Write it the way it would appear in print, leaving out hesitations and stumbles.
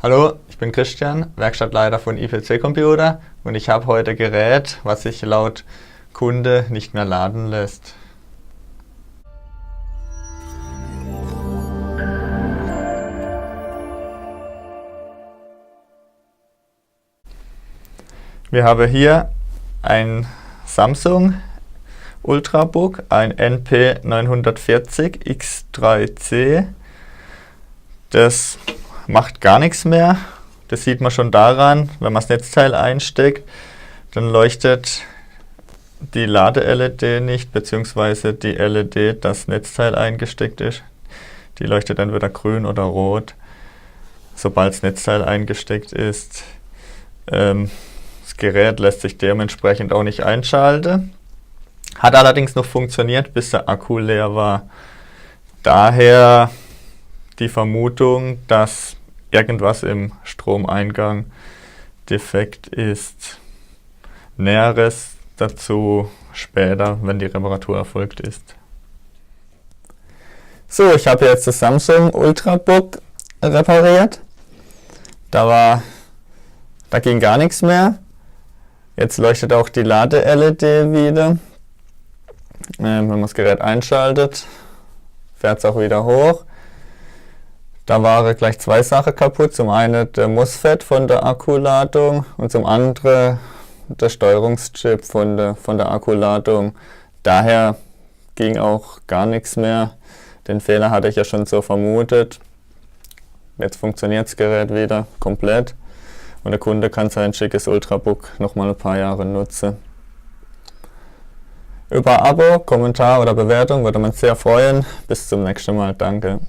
Hallo, ich bin Christian, Werkstattleiter von IPC Computer und ich habe heute ein Gerät, was sich laut Kunde nicht mehr laden lässt. Wir haben hier ein Samsung Ultrabook, ein NP940 X3C. Das macht gar nichts mehr. Das sieht man schon daran, wenn man das Netzteil einsteckt, dann leuchtet die Lade-LED nicht, beziehungsweise die LED, das Netzteil eingesteckt ist. Die leuchtet dann wieder grün oder rot, sobald das Netzteil eingesteckt ist. Das Gerät lässt sich dementsprechend auch nicht einschalten. Hat allerdings noch funktioniert, bis der Akku leer war. Daher die Vermutung, dass irgendwas im Stromeingang defekt ist. Näheres dazu später, wenn die Reparatur erfolgt ist. So, ich habe jetzt das Samsung Ultrabook repariert. Da ging gar nichts mehr. Jetzt leuchtet auch die Lade-LED wieder. Wenn man das Gerät einschaltet, fährt es auch wieder hoch. Da waren gleich zwei Sachen kaputt. Zum einen der MOSFET von der Akkuladung und zum anderen der Steuerungschip von der Akkuladung. Daher ging auch gar nichts mehr. Den Fehler hatte ich ja schon so vermutet. Jetzt funktioniert das Gerät wieder komplett und der Kunde kann sein schickes Ultrabook nochmal ein paar Jahre nutzen. Über Abo, Kommentar oder Bewertung würde man sehr freuen. Bis zum nächsten Mal. Danke.